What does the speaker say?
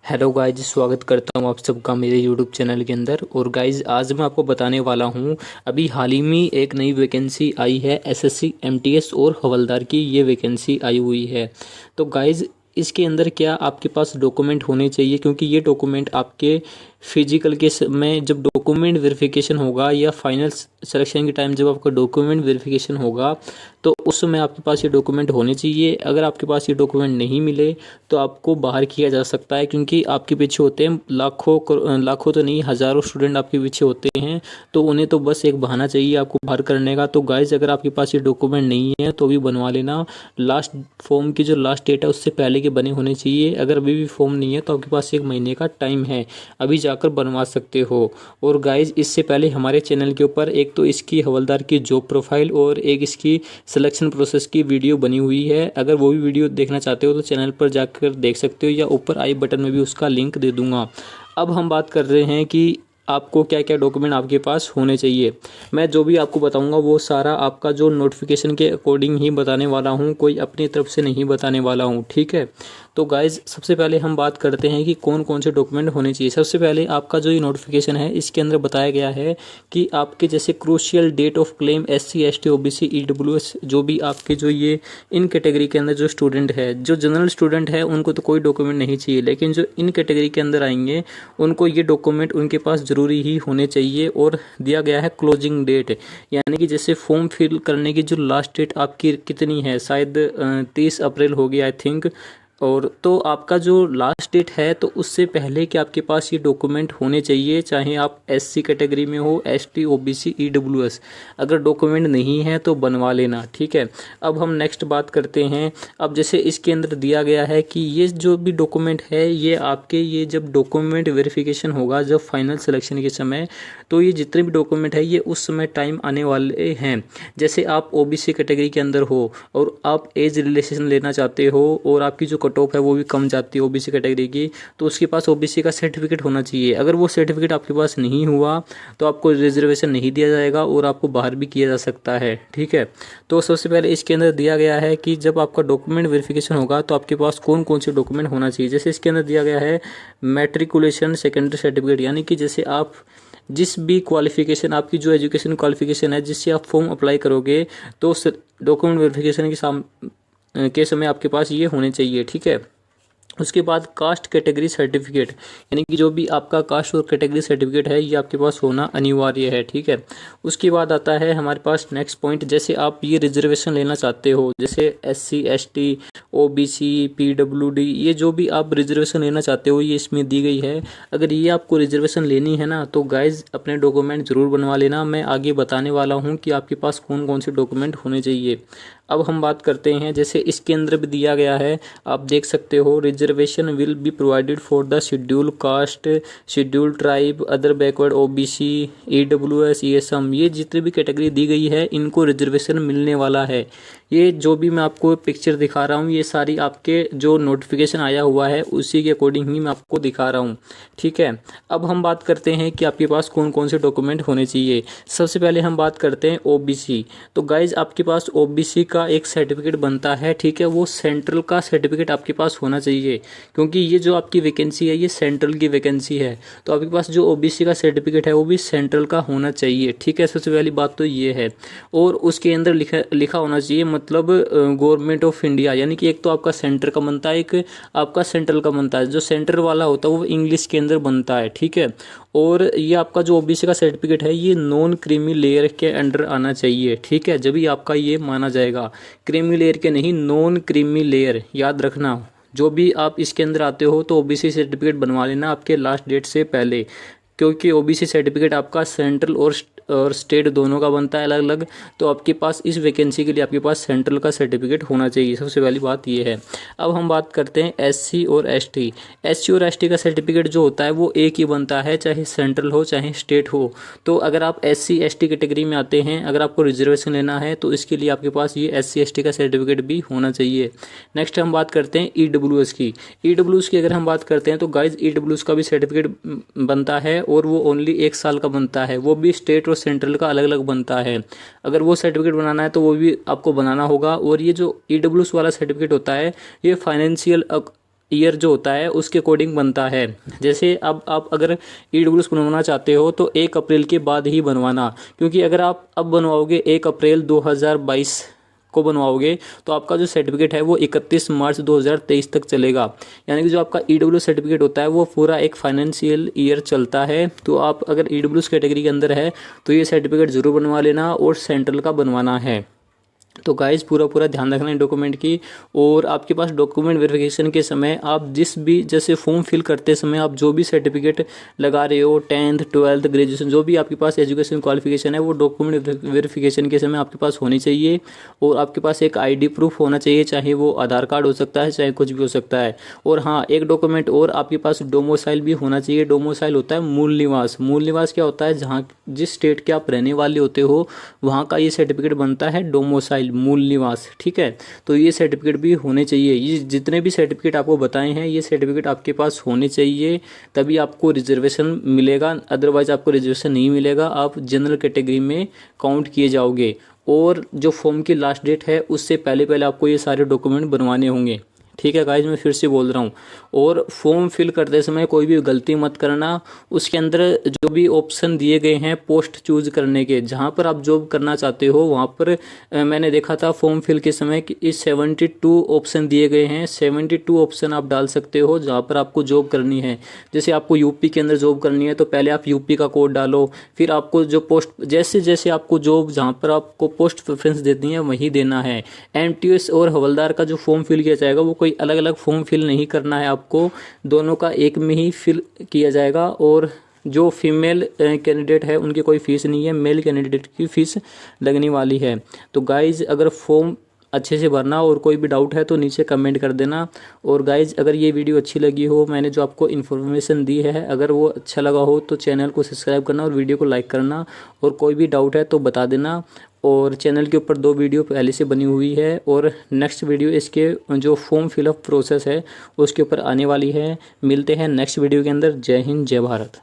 Hello guys, स्वागत करता हूँ आप सबका मेरे यूट्यूब चैनल के अंदर। और गाइज आज मैं आपको बताने वाला हूँ, अभी हाल ही में एक नई वैकेंसी आई है एसएससी एमटीएस और हवलदार की ये वैकेंसी आई हुई है। तो गाइज इसके अंदर क्या आपके पास डॉक्यूमेंट होने चाहिए, क्योंकि ये डॉक्यूमेंट आपके फिजिकल के समय जब डॉक्यूमेंट वेरिफिकेशन होगा या फाइनल सिलेक्शन के टाइम जब आपका डॉक्यूमेंट वेरिफिकेशन होगा तो उस समय आपके पास ये डॉक्यूमेंट होने चाहिए। अगर आपके पास ये डॉक्यूमेंट नहीं मिले तो आपको बाहर किया जा सकता है, क्योंकि आपके पीछे होते हैं लाखों तो नहीं, हज़ारों स्टूडेंट आपके पीछे होते हैं। तो उन्हें तो बस एक बहाना चाहिए आपको बाहर करने का। तो गाइज अगर आपके पास ये डॉक्यूमेंट नहीं है तो भी बनवा लेना। लास्ट फॉर्म की जो लास्ट डेट है उससे पहले के बने होने चाहिए। अगर अभी भी फॉर्म नहीं है तो आपके पास 1 महीने का टाइम है, अभी जाकर बनवा सकते हो। और गाइज इससे पहले हमारे चैनल के ऊपर एक तो इसकी हवलदार की जॉब प्रोफाइल और एक इसकी सिलेक्शन प्रोसेस की वीडियो बनी हुई है। अगर वो भी वीडियो देखना चाहते हो तो चैनल पर जाकर देख सकते हो, या ऊपर आई बटन में भी उसका लिंक दे दूंगा। अब हम बात कर रहे हैं कि आपको क्या क्या डॉक्यूमेंट आपके पास होने चाहिए। मैं जो भी आपको बताऊंगा वो सारा आपका जो नोटिफिकेशन के अकॉर्डिंग ही बताने वाला हूं, कोई अपनी तरफ से नहीं बताने वाला हूं, ठीक है। तो गाइज सबसे पहले हम बात करते हैं कि कौन कौन से डॉक्यूमेंट होने चाहिए। सबसे पहले आपका जो ये नोटिफिकेशन है इसके अंदर बताया गया है कि आपके जैसे crucial date of claim SC ST OBC EWS, जो भी आपके जो ये इन कैटेगरी के अंदर जो स्टूडेंट है, जो जनरल स्टूडेंट है उनको तो कोई डॉक्यूमेंट नहीं चाहिए, लेकिन जो इन कैटेगरी के अंदर आएंगे उनको ये डॉक्यूमेंट उनके पास ज़रूरी ही होने चाहिए। और दिया गया है क्लोजिंग डेट, यानी कि जैसे फॉर्म फिल करने की जो लास्ट डेट आपकी कितनी है, शायद 30 अप्रैल होगी आई थिंक। और तो आपका जो लास्ट डेट है तो उससे पहले कि आपके पास ये डॉक्यूमेंट होने चाहिए, चाहे आप SC कैटेगरी में हो, ST OBC EWS। अगर डॉक्यूमेंट नहीं है तो बनवा लेना, ठीक है। अब हम नेक्स्ट बात करते हैं। अब जैसे इसके अंदर दिया गया है कि ये जो भी डॉक्यूमेंट है ये आपके, ये जब डॉक्यूमेंट वेरिफिकेशन होगा जब फाइनल सिलेक्शन के समय, तो ये जितने भी डॉक्यूमेंट है ये उस समय टाइम आने वाले हैं। जैसे आप OBC कैटेगरी के अंदर हो और आप एज रिलेशन लेना चाहते हो और आपकी जो कट ऑफ है वो भी कम जाती है OBC कैटेगरी की, तो उसके पास OBC का सर्टिफिकेट होना चाहिए। अगर वो सर्टिफिकेट आपके पास नहीं हुआ तो आपको रिजर्वेशन नहीं दिया जाएगा और आपको बाहर भी किया जा सकता है, ठीक है। तो सबसे पहले इसके अंदर दिया गया है कि जब आपका डॉक्यूमेंट वेरिफिकेशन होगा तो आपके पास कौन कौन से डॉक्यूमेंट होना चाहिए। जैसे इसके अंदर दिया गया है मैट्रिकुलेशन सेकेंडरी सर्टिफिकेट, यानी कि जैसे आप जिस भी क्वालिफिकेशन, आपकी जो एजुकेशन क्वालिफिकेशन है जिससे आप फॉर्म अप्लाई करोगे, तो डॉक्यूमेंट वेरिफिकेशन के समय आपके पास ये होने चाहिए, ठीक है। उसके बाद कास्ट कैटेगरी सर्टिफिकेट, यानी कि जो भी आपका कास्ट और कैटेगरी सर्टिफिकेट है ये आपके पास होना अनिवार्य है, ठीक है। उसके बाद आता है हमारे पास नेक्स्ट पॉइंट, जैसे आप ये रिजर्वेशन लेना चाहते हो, जैसे SC ST OBC PWD, ये जो भी आप रिजर्वेशन लेना चाहते हो ये इसमें दी गई है। अगर ये आपको रिजर्वेशन लेनी है ना तो गाइज अपने डॉक्यूमेंट ज़रूर बनवा लेना। मैं आगे बताने वाला हूँ कि आपके पास कौन कौन से डॉक्यूमेंट होने चाहिए। अब हम बात करते हैं, जैसे इसके अंदर भी दिया गया है, आप देख सकते हो, reservation will be provided for the schedule caste, schedule tribe, other backward OBC EWS ESM, ये जितनी भी कैटेगरी दी गई है इनको रिजर्वेशन मिलने वाला है। ये जो भी मैं आपको पिक्चर दिखा रहा हूँ ये सारी आपके जो नोटिफिकेशन आया हुआ है उसी के अकॉर्डिंग ही मैं आपको दिखा रहा हूँ, ठीक है। अब हम बात करते हैं कि आपके पास कौन कौन से डॉक्यूमेंट होने चाहिए। सबसे पहले हम बात करते हैं OBC। तो गाइज आपके पास OBC का एक सर्टिफिकेट बनता है, ठीक है। वो सेंट्रल का सर्टिफिकेट आपके पास होना चाहिए, क्योंकि ये जो आपकी वैकेंसी है ये सेंट्रल की वैकेंसी है। तो आपके पास जो OBC का सर्टिफिकेट है वो भी सेंट्रल का होना चाहिए, ठीक है। सबसे पहली बात तो ये है। और उसके अंदर लिखा होना चाहिए, मतलब गवर्नमेंट ऑफ इंडिया, यानी कि एक तो आपका सेंटर का बनता है, एक आपका सेंट्रल का बनता है। जो सेंटर वाला होता है वो इंग्लिश के अंदर बनता है, ठीक है। और ये आपका जो OBC का सर्टिफिकेट है ये नॉन क्रीमी लेयर के अंडर आना चाहिए, ठीक है, जब भी आपका ये माना जाएगा। क्रीमी लेयर के नहीं, नॉन क्रीमी लेयर, याद रखना। जो भी आप इसके अंदर आते हो तो OBC सर्टिफिकेट बनवा लेना आपके लास्ट डेट से पहले, क्योंकि OBC सर्टिफिकेट आपका सेंट्रल और स्टेट दोनों का बनता है अलग अलग। तो आपके पास इस वैकेंसी के लिए आपके पास सेंट्रल का सर्टिफिकेट होना चाहिए, सबसे पहली बात ये है। अब हम बात करते हैं SC और ST का सर्टिफिकेट जो होता है वो एक ही बनता है, चाहे सेंट्रल हो चाहे स्टेट हो। तो अगर आप SC ST कैटेगरी में आते हैं, अगर आपको रिजर्वेशन लेना है तो इसके लिए आपके पास ये SC ST का सर्टिफिकेट भी होना चाहिए। नेक्स्ट हम बात करते हैं EWS की अगर हम बात करते हैं तो गाइज EWS का भी सर्टिफिकेट बनता है और वो ओनली 1 साल का बनता है, वो भी स्टेट और सेंट्रल का अलग अलग बनता है। अगर वो सर्टिफिकेट बनाना है तो वो भी आपको बनाना होगा। और ये जो EWS वाला सर्टिफिकेट होता है ये फाइनेंशियल ईयर जो होता है उसके अकॉर्डिंग बनता है। जैसे अब आप अगर ईडब्ल्यूएस बनवाना चाहते हो तो 1 अप्रैल के बाद ही बनवाना, क्योंकि अगर आप अब बनवाओगे 1 अप्रैल 2022 को बनवाओगे तो आपका जो सर्टिफिकेट है वो 31 मार्च 2023 तक चलेगा। यानी कि जो आपका ईडब्ल्यू सर्टिफिकेट होता है वो पूरा एक फाइनेंशियल ईयर चलता है। तो आप अगर ईडब्ल्यू कैटेगरी के अंदर है तो ये सर्टिफिकेट ज़रूर बनवा लेना और सेंट्रल का बनवाना है। तो गाइस पूरा ध्यान रखना है डॉक्यूमेंट की। और आपके पास डॉक्यूमेंट वेरिफिकेशन के समय आप जिस भी जैसे फॉर्म फिल करते समय आप जो भी सर्टिफिकेट लगा रहे हो 10th 12th ग्रेजुएशन जो भी आपके पास एजुकेशन क्वालिफिकेशन है वो डॉक्यूमेंट वेरिफिकेशन के समय आपके पास होनी चाहिए। और आपके पास एक ID प्रूफ होना चाहिए, चाहे वो आधार कार्ड हो सकता है चाहे कुछ भी हो सकता है। और हाँ, एक डॉक्यूमेंट और आपके पास डोमोसाइल भी होना चाहिए। डोमोसाइल होता है मूल निवास। मूल निवास क्या होता है, जहाँ जिस स्टेट के आप रहने वाले होते हो वहाँ का ये सर्टिफिकेट बनता है डोमोसाइल मूल निवास। ठीक है, तो ये सर्टिफिकेट भी होने चाहिए। ये जितने भी सर्टिफिकेट आपको बताए हैं ये सर्टिफिकेट आपके पास होने चाहिए, तभी आपको रिजर्वेशन मिलेगा। अदरवाइज आपको रिजर्वेशन नहीं मिलेगा, आप जनरल कैटेगरी में काउंट किए जाओगे। और जो फॉर्म की लास्ट डेट है उससे पहले आपको ये सारे डॉक्यूमेंट बनवाने होंगे। ठीक है गाइज, मैं फिर से बोल रहा हूँ। और फॉर्म फिल करते समय कोई भी गलती मत करना। उसके अंदर जो भी ऑप्शन दिए गए हैं पोस्ट चूज करने के, जहाँ पर आप जॉब करना चाहते हो वहाँ पर मैंने देखा था फॉर्म फिल के समय कि इस 72 ऑप्शन दिए गए हैं। 72 ऑप्शन आप डाल सकते हो जहाँ पर आपको जॉब करनी है। जैसे आपको यूपी के अंदर जॉब करनी है तो पहले आप यूपी का कोड डालो, फिर आपको जो पोस्ट जैसे जैसे आपको जॉब जहाँ पर आपको पोस्ट प्रेफरेंस देती है वही देना है। MTS और हवलदार का जो फॉर्म फिल किया जाएगा वो कोई अलग अलग फॉर्म फिल नहीं करना है आपको, दोनों का एक में ही फिल किया जाएगा। और जो फीमेल कैंडिडेट है उनकी कोई फीस नहीं है, मेल कैंडिडेट की फ़ीस लगने वाली है। तो गाइज अगर फॉर्म अच्छे से भरना और कोई भी डाउट है तो नीचे कमेंट कर देना। और गाइज अगर ये वीडियो अच्छी लगी हो, मैंने जो आपको इन्फॉर्मेशन दी है अगर वो अच्छा लगा हो तो चैनल को सब्सक्राइब करना और वीडियो को लाइक करना। और कोई भी डाउट है तो बता देना। और चैनल के ऊपर 2 वीडियो पहले से बनी हुई है और नेक्स्ट वीडियो इसके जो फॉर्म फिलअप प्रोसेस है उसके ऊपर आने वाली है। मिलते हैं नेक्स्ट वीडियो के अंदर। जय हिंद, जय भारत।